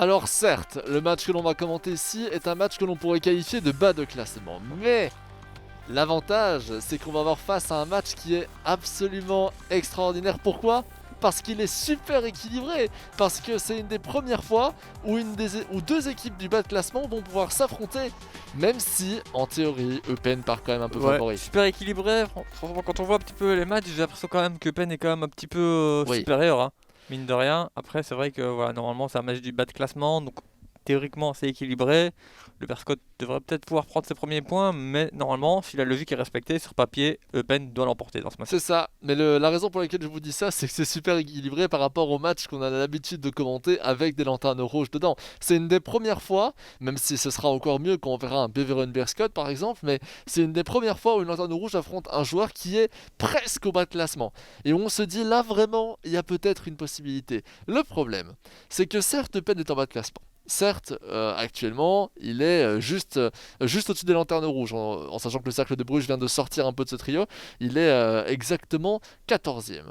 Alors certes, le match que l'on va commenter ici est un match que l'on pourrait qualifier de bas de classement, mais l'avantage c'est qu'on va avoir face à un match qui est absolument extraordinaire. Pourquoi ? Parce qu'il est super équilibré, parce que c'est une des premières fois où, où deux équipes du bas de classement vont pouvoir s'affronter, même si en théorie Eupen part quand même un peu Ouais, favori. super équilibré. Franchement, quand on voit un petit peu les matchs, j'ai l'impression quand même que Penn est quand même un petit peu Oui. supérieur, hein, mine de rien. Après, c'est vrai que voilà, normalement, c'est un match du bas de classement, donc théoriquement, c'est équilibré. Le Berscott devrait peut-être pouvoir prendre ses premiers points, mais normalement, si la logique est respectée, sur papier, Penn doit l'emporter dans ce match. C'est ça, mais la raison pour laquelle je vous dis ça, c'est que c'est super équilibré par rapport au match qu'on a l'habitude de commenter avec des lanternes rouges dedans. C'est une des premières fois, même si ce sera encore mieux quand on verra un Beveren Berscott par exemple, mais c'est une des premières fois où une lanterne rouge affronte un joueur qui est presque au bas de classement. Et on se dit là vraiment, il y a peut-être une possibilité. Le problème, c'est que certes Penn est en bas de classement. Certes, actuellement, il est juste au-dessus des lanternes rouges, en sachant que le cercle de Bruges vient de sortir un peu de ce trio. Il est exactement 14e.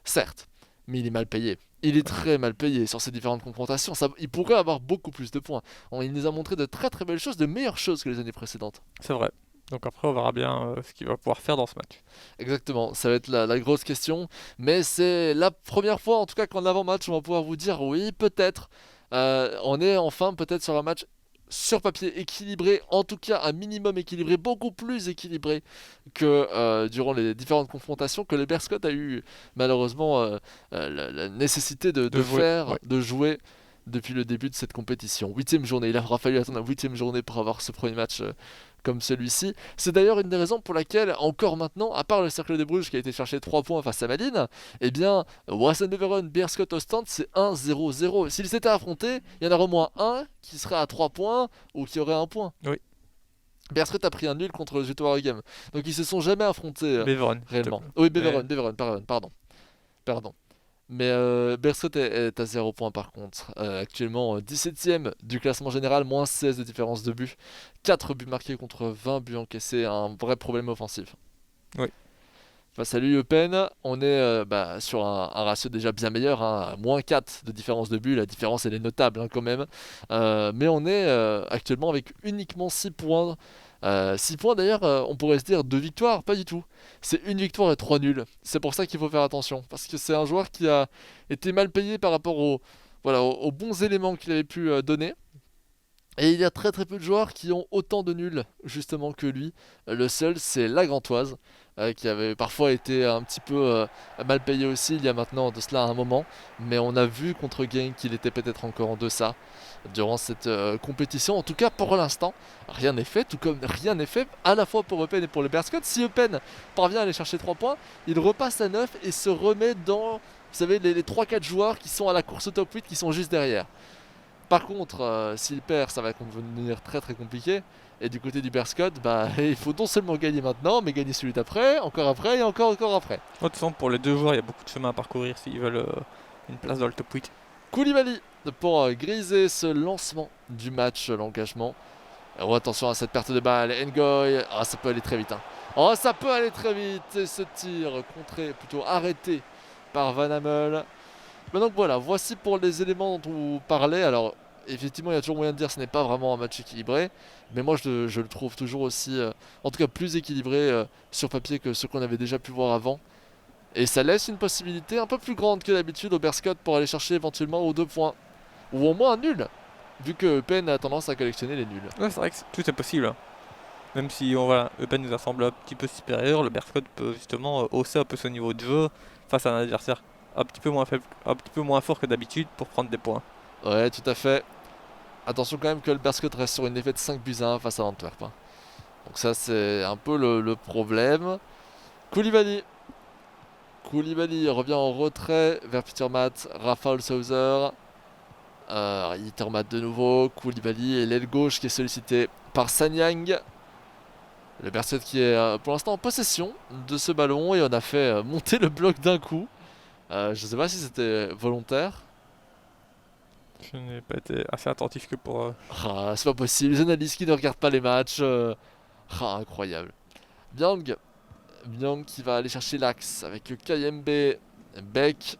Certes, mais il est mal payé. Il est très mal payé sur ces différentes confrontations. Il pourrait avoir beaucoup plus de points. Il nous a montré de très très belles choses, de meilleures choses que les années précédentes. C'est vrai. Donc après, on verra bien ce qu'il va pouvoir faire dans ce match. Exactement, ça va être la grosse question. Mais c'est la première fois, en tout cas qu'en avant-match, on va pouvoir vous dire oui, peut-être. On est enfin peut-être sur un match sur papier équilibré, en tout cas un minimum équilibré, beaucoup plus équilibré que durant les différentes confrontations que le Berscott a eu malheureusement la nécessité De jouer, ouais. de jouer depuis le début de cette compétition. 8ème journée, il aura fallu attendre la 8ème journée pour avoir ce premier match comme celui-ci. C'est d'ailleurs une des raisons pour laquelle, encore maintenant, à part le Cercle de Bruges qui a été chercher 3 points face à Malines, eh bien, Wassen-Beveren, Beerschot Ostend, c'est 1-0-0. S'ils s'étaient affrontés, il y en aurait au moins un qui serait à 3 points ou qui aurait 1 point. Oui. Beerschot a pris un nul contre Zuto Waregem. Donc ils se sont jamais affrontés Beveren, réellement. Oui, Mais- Beveren, pardon. Mais Beerschot est à 0 points par contre. Actuellement 17ème du classement général, moins 16 de différence de but. 4 buts marqués contre 20 buts encaissés, un vrai problème offensif. Oui. Face à lui, Eupen, on est sur un ratio déjà bien meilleur, hein, moins 4 de différence de but. La différence elle est notable hein, quand même. Mais on est actuellement avec uniquement 6 points. 6 points d'ailleurs, on pourrait se dire 2 victoires, pas du tout. C'est une victoire et 3 nuls. C'est pour ça qu'il faut faire attention. Parce que c'est un joueur qui a été mal payé par rapport aux bons éléments qu'il avait pu donner. Et il y a très très peu de joueurs qui ont autant de nuls justement que lui. Le seul c'est la Grantoise qui avait parfois été un petit peu mal payé aussi il y a maintenant de cela un moment. Mais on a vu contre Genk qu'il était peut-être encore en deçà durant cette compétition. En tout cas pour l'instant rien n'est fait, tout comme rien n'est fait à la fois pour Eupen et pour le Berscott. Si Eupen parvient à aller chercher 3 points, il repasse à 9 et se remet dans, vous savez, les 3-4 joueurs qui sont à la course au top 8 qui sont juste derrière. Par contre, s'il perd, ça va devenir très très compliqué. Et du côté du Berscott, il faut non seulement gagner maintenant, mais gagner celui d'après, encore après et encore après. De toute façon, pour les deux joueurs, il y a beaucoup de chemin à parcourir s'ils veulent une place dans le top 8. Koulibaly pour griser ce lancement du match, l'engagement. Oh, attention à cette perte de balle, Ngoy, ça peut aller très vite. Hein. Oh, ça peut aller très vite, et ce tir contré, plutôt arrêté par Van Hammel. Mais donc voilà, voici pour les éléments dont on parlait. Alors, effectivement, il y a toujours moyen de dire que ce n'est pas vraiment un match équilibré. Mais moi, je le trouve toujours aussi, en tout cas plus équilibré sur papier que ce qu'on avait déjà pu voir avant. Et ça laisse une possibilité un peu plus grande que d'habitude au Berscott pour aller chercher éventuellement aux 2 points. Ou au moins un nul, vu que Eupen a tendance à collectionner les nuls. Ouais, c'est vrai que tout est possible. Même si Eupen nous a semblé un petit peu supérieur, le Berscott peut justement hausser un peu son niveau de jeu face à un adversaire un petit peu moins faible, un petit peu moins fort que d'habitude pour prendre des points. Ouais, tout à fait. Attention quand même que le Berscott reste sur une défaite 5-1 face à Antwerp. Hein. Donc ça, c'est un peu le problème. Koulibaly revient en retrait vers Peter Matt, Rafael Souser. Peter Matt de nouveau, Koulibaly et l'aile gauche qui est sollicité par Sanyang. Le Berscott qui est pour l'instant en possession de ce ballon et on a fait monter le bloc d'un coup. Je ne sais pas si c'était volontaire. Je n'ai pas été assez attentif que pour... C'est pas possible, les analystes qui ne regardent pas les matchs. Incroyable. Byang qui va aller chercher l'axe avec Kayembe, Beck.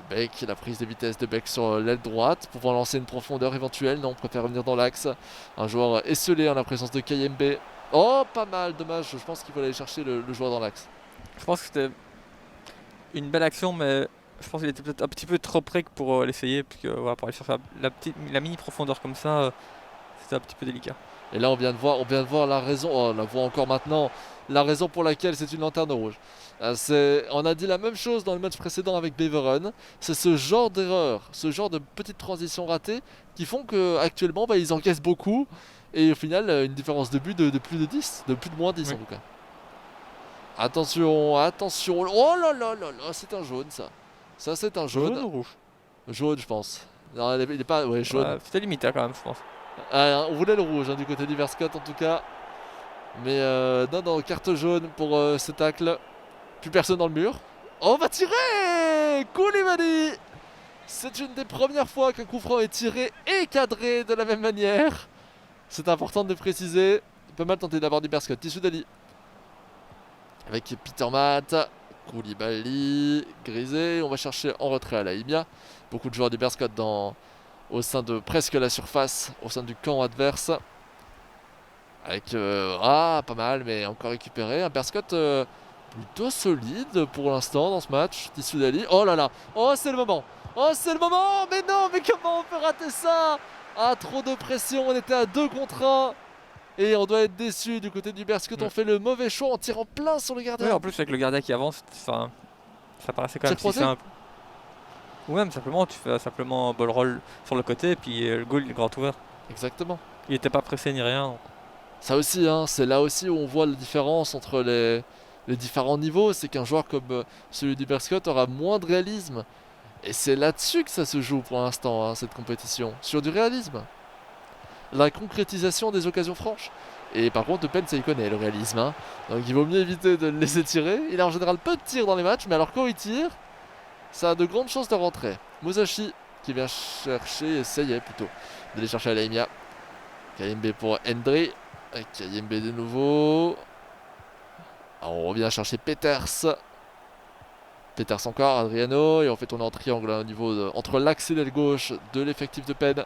Beck, la prise de vitesse de Beck sur l'aile droite, pouvant lancer une profondeur éventuelle. Non, on préfère revenir dans l'axe. Un joueur esselé en la présence de Kayembe. Oh, pas mal, dommage. Je pense qu'il faut aller chercher le joueur dans l'axe. Je pense que c'était une belle action, mais je pense qu'il était peut-être un petit peu trop près pour l'essayer, puisque voilà, pour aller chercher la mini profondeur comme ça, c'était un petit peu délicat. Et là, on vient de voir la raison. Oh, on la voit encore maintenant. La raison pour laquelle c'est une lanterne rouge. On a dit la même chose dans le match précédent avec Beveren. C'est ce genre d'erreur, ce genre de petites transitions ratées qui font qu'actuellement, ils encaissent beaucoup. Et au final, une différence de but de plus de 10, de plus de moins 10 Oui. en tout cas. Attention, attention. Oh là là là là, c'est un jaune ça. Ça, c'est un jaune. Jaune ou rouge? Jaune, je pense. Non, il est pas. Ouais, jaune. Ouais, c'était limite hein, quand même, je pense. On voulait le rouge du côté du Verscott en tout cas. Mais non, carte jaune pour ce tacle. Plus personne dans le mur. Oh, on va tirer Koulibaly. C'est une des premières fois qu'un coup franc est tiré et cadré de la même manière. C'est important de le préciser. Pas mal tenté d'avoir du Berscott. Tissoudali. Avec Peter Matt. Koulibaly. Grisé. On va chercher en retrait à Laïmia. Beaucoup de joueurs du Berscott au sein de presque la surface, au sein du camp adverse. Avec pas mal, mais encore récupéré. Un Berscott plutôt solide pour l'instant dans ce match. Tissoudali. Oh là là. Oh, c'est le moment. Oh, c'est le moment. Mais non, mais comment on peut rater ça? Ah, trop de pression. On était à 2 contre 1. Et on doit être déçu du côté du Berscott. On fait le mauvais choix en tirant plein sur le gardien. Oui, en plus, avec le gardien qui avance, ça paraissait quand même si simple. Ou même simplement, tu fais simplement ball roll sur le côté et puis le goal il est grand ouvert. Exactement. Il n'était pas pressé ni rien. Donc. Ça aussi, c'est là aussi où on voit la différence entre les différents niveaux. C'est qu'un joueur comme celui du Berscott aura moins de réalisme. Et c'est là-dessus que ça se joue pour l'instant, cette compétition. Sur du réalisme. La concrétisation des occasions franches. Et par contre, De Pen, ça y connaît le réalisme. Donc il vaut mieux éviter de le laisser tirer. Il a en général peu de tirs dans les matchs, mais alors quand il tire, ça a de grandes chances de rentrer. Musashi qui vient essayer plutôt, d'aller chercher Alaimia. Kayembe pour Hendry. Kayembe de nouveau. Alors, on revient chercher Peters. Peters encore, Adriano. Et on fait tourner en triangle au niveau entre l'axe et l'aile gauche de l'effectif de Pen.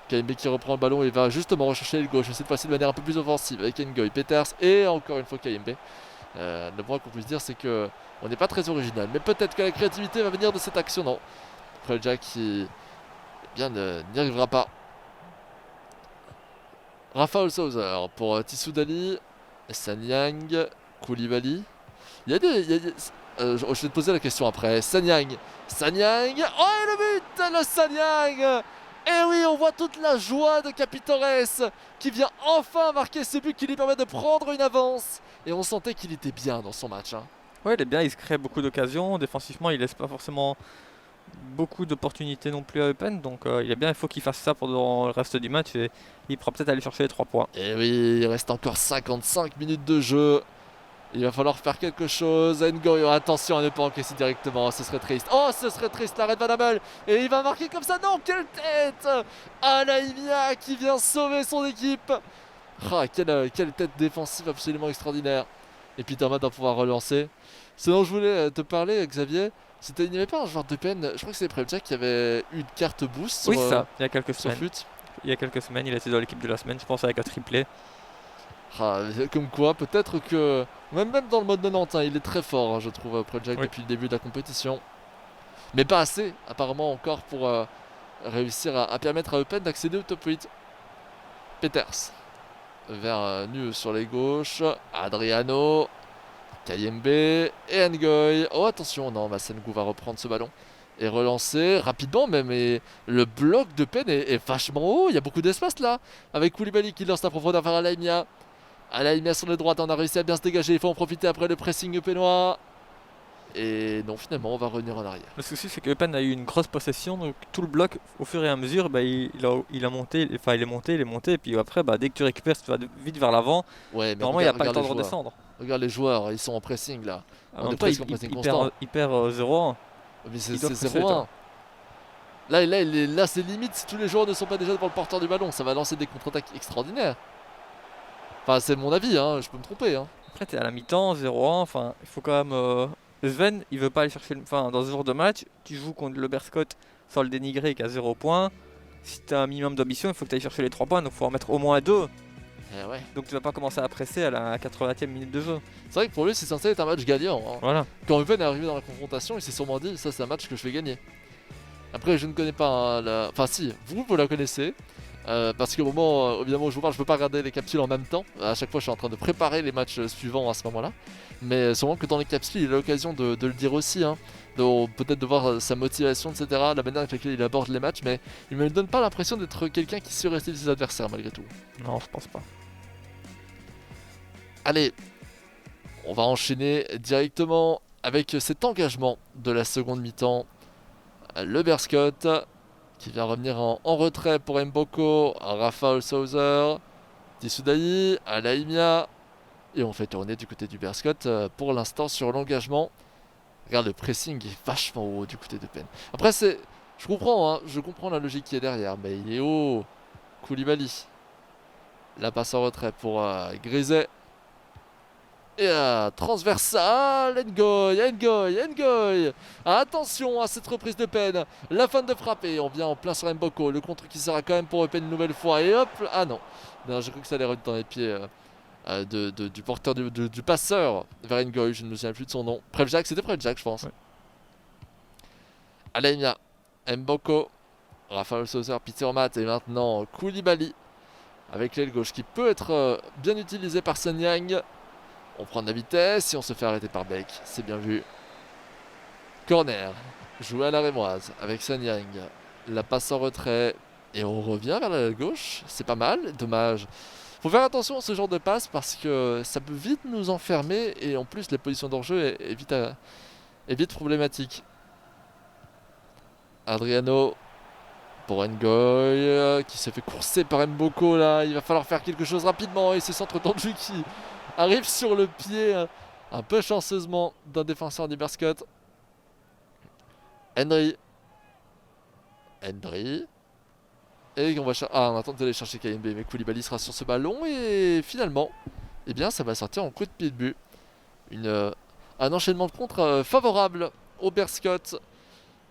Kayembe qui reprend le ballon et va justement rechercher l'aile gauche, mais cette fois-ci de manière un peu plus offensive avec Ngoy, Peters et encore une fois Kayembe. Le point qu'on puisse dire, c'est que on n'est pas très original, mais peut-être que la créativité va venir de cette action. Non, Prelja qui n'y arrivera pas. Rafael Souser pour Tissoudali, Sanyang, Koulibaly. Je vais te poser la question après. Sanyang. Oh, et le but, le Sanyang. Et oui, on voit toute la joie de Capitores qui vient enfin marquer ce but qui lui permet de prendre une avance. Et on sentait qu'il était bien dans son match. Ouais, il est bien, il se crée beaucoup d'occasions. Défensivement, il laisse pas forcément beaucoup d'opportunités non plus à Eupen. Donc il est bien, il faut qu'il fasse ça pendant le reste du match. Et il pourra peut-être aller chercher les 3 points. Et oui, il reste encore 55 minutes de jeu. Il va falloir faire quelque chose. Ngoy, attention à ne pas encaisser directement, ce serait triste. Oh, ce serait triste, l'arrêt de Van Amel. Et il va marquer comme ça. Non, quelle tête! Alaïmia qui vient sauver son équipe. Quelle tête défensive absolument extraordinaire. Et puis Thomas doit pouvoir relancer. Ce dont je voulais te parler, Xavier, il n'y avait pas un joueur de peine. Je crois que c'est Prelja qui avait eu une carte boost Oui, sur, ça, il y a quelques sur semaines. FUT. Il y a quelques semaines, il était dans l'équipe de la semaine, je pense, avec un triplé. Comme quoi, peut-être que même dans le mode 90, il est très fort, je trouve, Prelja depuis le début de la compétition. Mais pas assez, apparemment, encore pour réussir à permettre à Eupen d'accéder au top 8. Peters vers nu sur les gauches. Adriano. Kayembe et Ngoy. Oh, attention, non, Masengu va reprendre ce ballon et relancer rapidement même. Et le bloc de Pen est vachement haut. Il y a beaucoup d'espace là. Avec Koulibaly qui lance la profondeur vers Alaimia. Alaimia sur la droite, on a réussi à bien se dégager. Il faut en profiter après le pressing pénois. Et non, finalement, on va revenir en arrière. Le souci, c'est que Eupen a eu une grosse possession, donc tout le bloc, au fur et à mesure, il a monté, enfin il est monté, et puis après, dès que tu récupères, tu vas vite vers l'avant. Ouais, mais normalement, il n'y a pas le temps de redescendre. Regarde les joueurs, ils sont en pressing là. En même temps, il perd 0-1. Mais c'est 0-1. Là, c'est limite si tous les joueurs ne sont pas déjà devant le porteur du ballon. Ça va lancer des contre-attaques extraordinaires. Enfin, c'est mon avis, je peux me tromper. Après, tu es à la mi-temps, 0-1, enfin, il faut quand même Sven, il veut pas aller chercher. Enfin, dans ce genre de match, tu joues contre le Berscott sans le dénigrer qui a 0 points. Si tu as un minimum d'ambition, il faut que tu ailles chercher les 3 points, donc il faut en mettre au moins 2. Eh ouais. Donc tu vas pas commencer à presser à la 80e minute de jeu. C'est vrai que pour lui, c'est censé être un match gagnant, hein. Voilà. Quand Eupen est arrivé dans la confrontation, il s'est sûrement dit ça, c'est un match que je vais gagner. Après, je ne connais pas Enfin, si, vous la connaissez. Parce qu'au moment, évidemment, où je vous parle, je peux pas regarder les capsules en même temps. À chaque fois, je suis en train de préparer les matchs suivants à ce moment-là. Mais sûrement que dans les capsules, il a l'occasion de le dire aussi, hein. Peut-être de voir sa motivation, etc., la manière avec laquelle il aborde les matchs. Mais il me donne pas l'impression d'être quelqu'un qui surestime ses adversaires, malgré tout. Non, je pense pas. Allez, on va enchaîner directement avec cet engagement de la seconde mi-temps. Le Berscott qui vient revenir en retrait pour Mboko, Rafael Souser, Tissoudai, Alaimia. Et on fait tourner du côté du Berscott pour l'instant sur l'engagement. Regarde, le pressing est vachement haut du côté de Penn. Après, je comprends, hein, je comprends la logique qui est derrière, mais il est haut. Koulibaly. La passe en retrait pour Griset. Et transversal, Ngoy. Attention à cette reprise de peine. La fin de frapper, on vient en plein sur Mboko. Le contre qui sera quand même pour Eupen une nouvelle fois. Et hop, ah non. Non, j'ai cru que ça allait revenir dans les pieds du porteur, du passeur vers Ngoy. Je ne me souviens plus de son nom. Prevjak, c'était Prevjak, je pense. Ouais. Alaimia, Mboko, Rafael Souser, Peter Matt et maintenant Koulibaly avec l'aile gauche qui peut être bien utilisé par Sun Yang. On prend de la vitesse et on se fait arrêter par Beck. C'est bien vu. Corner. Joué à la rémoise avec Sun Yang. La passe en retrait. Et on revient vers la gauche. C'est pas mal. Dommage. Faut faire attention à ce genre de passe parce que ça peut vite nous enfermer. Et en plus, la position d'enjeu est vite problématique. Adriano. Pour Ngoy. Qui s'est fait courser par Mboko là. Il va falloir faire quelque chose rapidement. Et c'est centre tendu qui arrive sur le pied un peu chanceusement d'un défenseur du Berscott. Henry. Et on attend d'aller chercher KMB, mais Koulibaly sera sur ce ballon et finalement, eh bien, ça va sortir en coup de pied de but. Un enchaînement de contre favorable au Berscott.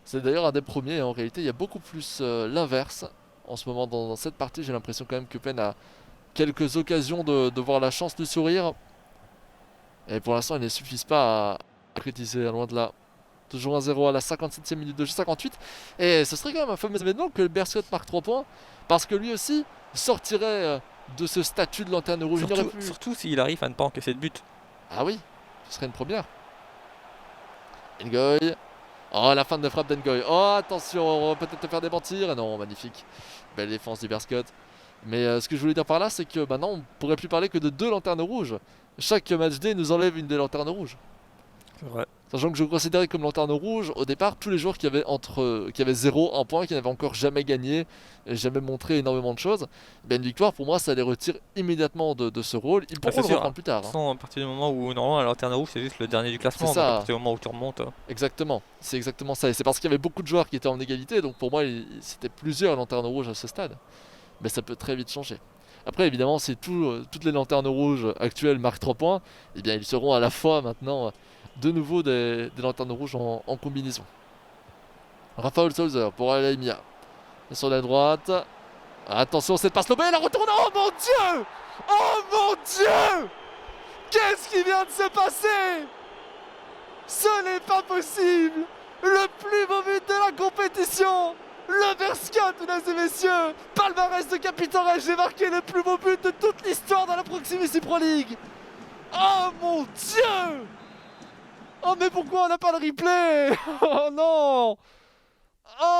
C'est d'ailleurs un des premiers. En réalité, il y a beaucoup plus l'inverse. En ce moment, dans cette partie, j'ai l'impression quand même que Penn a quelques occasions de voir la chance de sourire. Et pour l'instant, il ne suffisent pas à critiquer, loin de là. Toujours 1-0 à la 57e minute de jeu, 58. Et ce serait quand même un fameux événement que le Berscott marque 3 points. Parce que lui aussi sortirait de ce statut de lanterne rouge. Surtout s'il arrive à ne pas encaisser de but. Ah oui, ce serait une première. Ngoy. Oh, la fin de frappe d'Ngoy. Oh, attention, on va peut-être te faire démentir. Non, magnifique. Belle défense du Berscott. Mais ce que je voulais dire par là, c'est que maintenant, on pourrait plus parler que de 2 lanternes rouges. Chaque match day nous enlève une des lanternes rouges. C'est vrai. Sachant que je considérais comme lanterne rouge au départ tous les joueurs qui avaient 0, 1 point, qui n'avaient encore jamais gagné, et jamais montré énormément de choses. Ben, une victoire pour moi ça les retire immédiatement de ce rôle. Ils pourront le reprendre plus tard. À partir du moment où normalement la lanterne rouge c'est juste le dernier du classement, donc à partir du moment où tu remontes. Exactement, c'est exactement ça. Et c'est parce qu'il y avait beaucoup de joueurs qui étaient en égalité, donc pour moi c'était plusieurs lanternes rouges à ce stade. Mais ça peut très vite changer. Après évidemment si toutes les lanternes rouges actuelles marquent 3 points, eh bien ils seront à la fois maintenant de nouveau des lanternes rouges en combinaison. Rafael Souser pour Alaimia. Sur la droite. Attention, cette passe lobée, la retourne. Oh mon Dieu! Oh mon Dieu! Qu'est-ce qui vient de se passer? Ce n'est pas possible! Le plus beau but de la compétition! Le Berscott, mesdames et messieurs! Palmarès de Capitaine, j'ai marqué le plus beau but de toute l'histoire dans la Proximus Pro League! Oh mon Dieu! Oh mais pourquoi on n'a pas le replay? Oh non!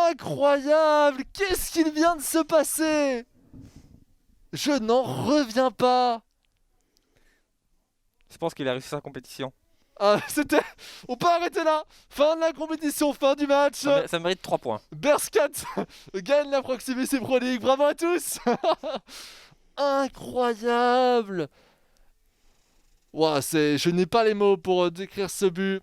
Incroyable! Qu'est-ce qu'il vient de se passer? Je n'en reviens pas! Je pense qu'il a réussi sa compétition. On peut arrêter là! Fin de la compétition, fin du match! Ça mérite 3 points. Berscott gagne la Proximus Pro League, bravo à tous! Incroyable! Wow, je n'ai pas les mots pour décrire ce but.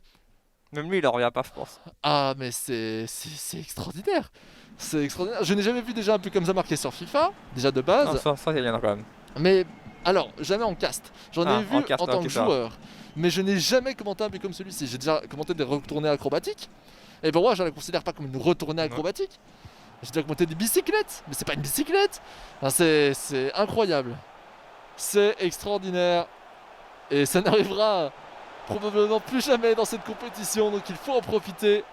Même lui, il en revient pas, je pense. Ah, mais c'est extraordinaire. C'est extraordinaire. Je n'ai jamais vu déjà un but comme ça marqué sur FIFA, déjà de base. Non, ça il y en a quand même. Mais alors, jamais en cast. J'en ai vu en tant que joueur. mais je n'ai jamais commenté un but comme celui-ci. J'ai déjà commenté des retournées acrobatiques, et pour moi je ne la considère pas comme une retournée acrobatique. J'ai déjà commenté des bicyclettes, mais c'est pas une bicyclette. Enfin, c'est incroyable. C'est extraordinaire. Et ça n'arrivera probablement plus jamais dans cette compétition, donc il faut en profiter.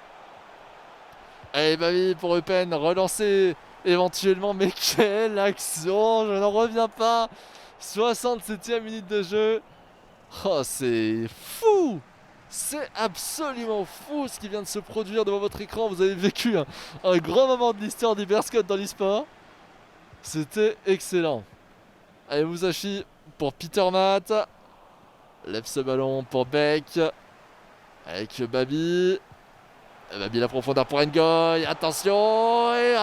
Allez, Babi pour Eupen, relancer éventuellement, mais quelle action, je n'en reviens pas. 67e minute de jeu. Oh, c'est fou. C'est absolument fou ce qui vient de se produire devant votre écran. Vous avez vécu un grand moment de l'histoire du Berscott dans l'e-sport. C'était excellent. Allez, Musashi pour Peter Matt. Lève ce ballon pour Beck. Avec Babi. Babi la profondeur pour Ngoy. Attention. Et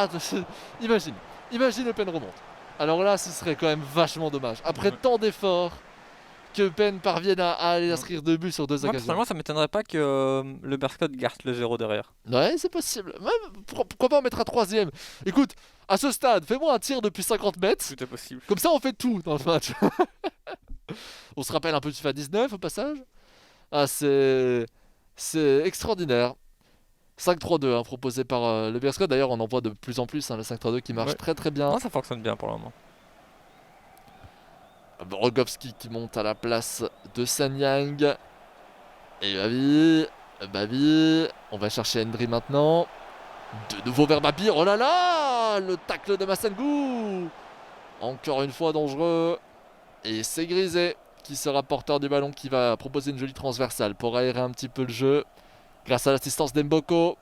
imagine Eupen remonte. Alors là, ce serait quand même vachement dommage. Après tant d'efforts, que Eupen parvienne à aller inscrire 2 buts sur 2 occasions. Personnellement, ça m'étonnerait pas que le Berscott garde le 0 derrière. Ouais, c'est possible. Même, pourquoi pas en mettre un 3ème? Écoute, à ce stade, fais-moi un tir depuis 50 mètres. Tout est possible. Comme ça, on fait tout dans le match. On se rappelle un peu du FIFA 19 au passage. Ah, c'est extraordinaire. 5-3-2 hein, proposé par le Berscott. D'ailleurs, on en voit de plus en plus le 5-3-2 qui marche très très bien. Non, ça fonctionne bien pour le moment. Rogowski qui monte à la place de Sanyang. Et Babi. On va chercher Hendry maintenant. De nouveau vers Babi. Oh là là, le tacle de Massangou. Encore une fois dangereux. Et c'est Grisé qui sera porteur du ballon, qui va proposer une jolie transversale pour aérer un petit peu le jeu. Grâce à l'assistance d'Mboko.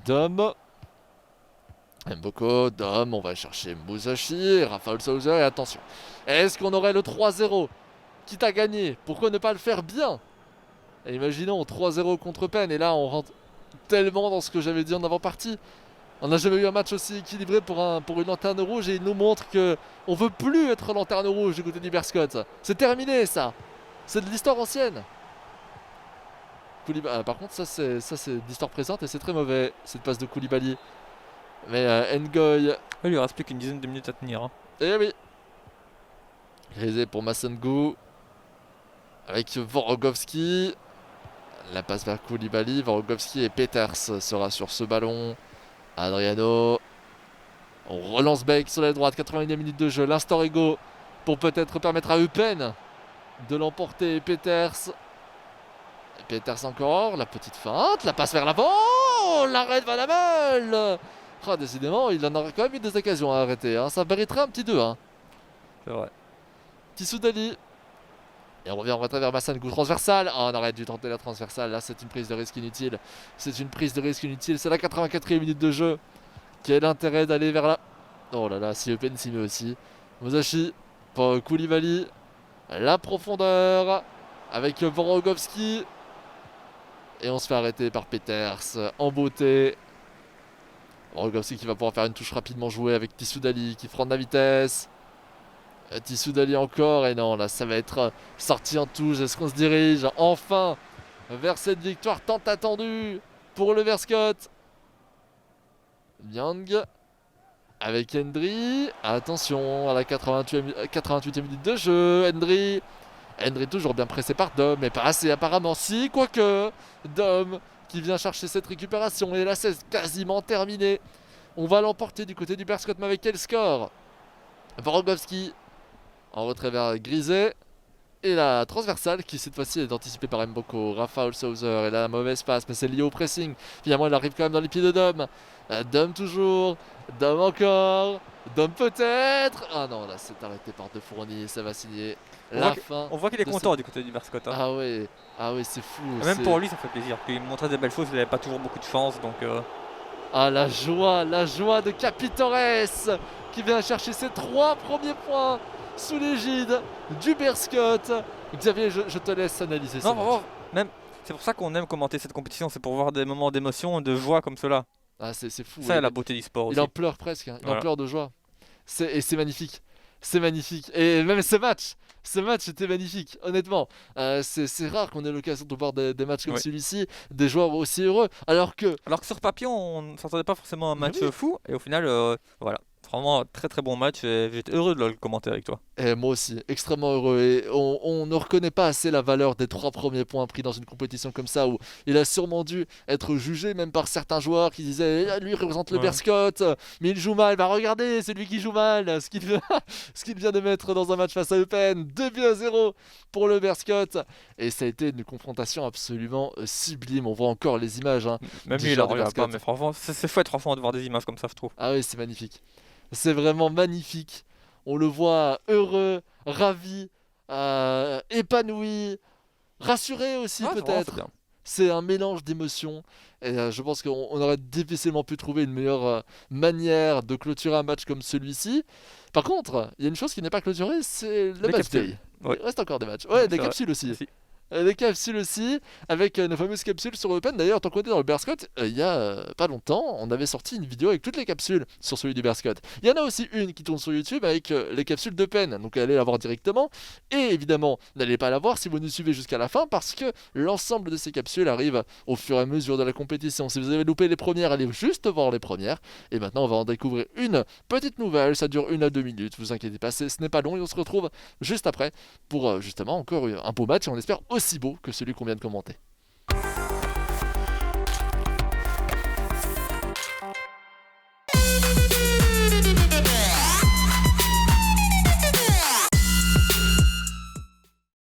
Dom, on va chercher Musashi, Raphaël Sauser, et attention. Est-ce qu'on aurait le 3-0 quitte à gagner? Pourquoi ne pas le faire bien? Et imaginons 3-0 contre Penn, et là on rentre tellement dans ce que j'avais dit en avant-partie. On n'a jamais eu un match aussi équilibré pour une lanterne rouge, et il nous montre que on veut plus être lanterne rouge du côté du Berscott. C'est terminé ça. C'est de l'histoire ancienne. Par contre, ça c'est d'histoire présente et c'est très mauvais cette passe de Koulibaly. Mais Ngoy. Il lui reste plus qu'une dizaine de minutes à tenir. Eh oui. Grisé pour Massangou. Avec Vorogowski. La passe vers Koulibaly. Vorogowski et Peters sera sur ce ballon. Adriano. On relance Beck sur la droite. 81e minute de jeu. L'instant égaux pour peut-être permettre à Eupen de l'emporter. Peters encore, la petite feinte, la passe vers l'avant, l'arrêt de Van Amel. Oh, décidément, il en aurait quand même eu des occasions à arrêter, hein. Ça mériterait un petit 2. Hein. C'est vrai. Tissoudali. Et on revient en retrait vers Massangou, transversale. Oh, on aurait dû tenter la transversale, là c'est une prise de risque inutile. C'est la 84e minute de jeu. Quel intérêt d'aller vers là. Oh là là, si Eupen s'y met aussi. Musashi pour Koulibaly. La profondeur avec Vorogowski. Et on se fait arrêter par Peters en beauté. Rogowski qui va pouvoir faire une touche rapidement jouée avec Tissoudali qui prend de la vitesse. Tissoudali encore. Et non, là ça va être sorti en touche. Est-ce qu'on se dirige enfin vers cette victoire tant attendue pour le Berscott? Yang avec Hendry. Attention à la 88e minute de jeu. Hendry toujours bien pressé par Dom, mais pas assez apparemment. Si, quoique Dom qui vient chercher cette récupération. Et là, c'est quasiment terminé. On va l'emporter du côté du Berscott, mais avec quel score? Vorogowski en retrait vers Grisé. Et la transversale qui cette fois-ci est anticipée par Mboko. Raphaël Sauser, et là, mauvaise passe, mais c'est lié au pressing. Finalement, il arrive quand même dans les pieds de Dom. Dom toujours. Dom encore. Dom peut-être. Ah non, là, c'est arrêté par De Fourny. Ça va signer la fin. On voit qu'il est content du côté du Berscott. Hein. Ah oui, c'est fou. Même pour lui, ça fait plaisir. Il montrait des belles choses, il n'avait pas toujours beaucoup de chance. Donc, Ah, la joie de Capitores qui vient chercher ses 3 premiers points sous l'égide du Berscott. Xavier, je te laisse analyser ça. Non, vraiment, même, c'est pour ça qu'on aime commenter cette compétition. C'est pour voir des moments d'émotion et de joie comme cela. Ah, c'est fou. Ça, la beauté du sport aussi. Il en pleure presque. Hein. Il en pleure de joie. Et c'est magnifique. C'est magnifique. Et même ce match était magnifique, honnêtement. C'est rare qu'on ait l'occasion de voir des matchs comme celui-ci, des joueurs aussi heureux. Alors que sur papier, on ne s'entendait pas forcément un match fou. Et au final, voilà. Vraiment, très très bon match et j'étais heureux de le commenter avec toi. Et moi aussi, extrêmement heureux. Et on ne reconnaît pas assez la valeur des 3 premiers points pris dans une compétition comme ça, où il a sûrement dû être jugé même par certains joueurs qui disaient ah, lui il représente le Ouais. Berscott, mais il joue mal. Bah regardez, c'est lui qui joue mal. Ce qu'il vient de mettre dans un match face à Eupen, 2-0 pour le Berscott. Et ça a été une confrontation absolument sublime. On voit encore les images Même du lui, il la joueur du regarde pas, Berscott. mais franchement, c'est fouette franchement de voir des images comme ça, je trouve. Ah oui, c'est magnifique. C'est vraiment magnifique. On le voit heureux, ravi, épanoui, rassuré aussi Ouais, c'est vraiment c'est peut-être. bien. C'est un mélange d'émotions et je pense qu'on aurait difficilement pu trouver une meilleure manière de clôturer un match comme celui-ci. Par contre, il y a une chose qui n'est pas clôturée, c'est le Les match capsules. day. Ouais, Il reste encore des matchs. Ouais, des c'est vrai. capsules aussi. Aussi. Des capsules aussi, avec nos fameuses capsules sur Open. D'ailleurs, tant qu'on était dans le Bearscott, il y a pas longtemps, on avait sorti une vidéo avec toutes les capsules sur celui du Bearscott. Il y en a aussi une qui tourne sur YouTube avec les capsules d'Open, donc allez la voir directement. Et évidemment, n'allez pas la voir si vous nous suivez jusqu'à la fin, parce que l'ensemble de ces capsules arrive au fur et à mesure de la compétition. Si vous avez loupé les premières, allez juste voir les premières. Et maintenant, on va en découvrir une petite nouvelle, ça dure 1 à 2 minutes, vous inquiétez pas, ce n'est pas long, et on se retrouve juste après pour justement encore un beau match, et on espère aussi beau que celui qu'on vient de commenter.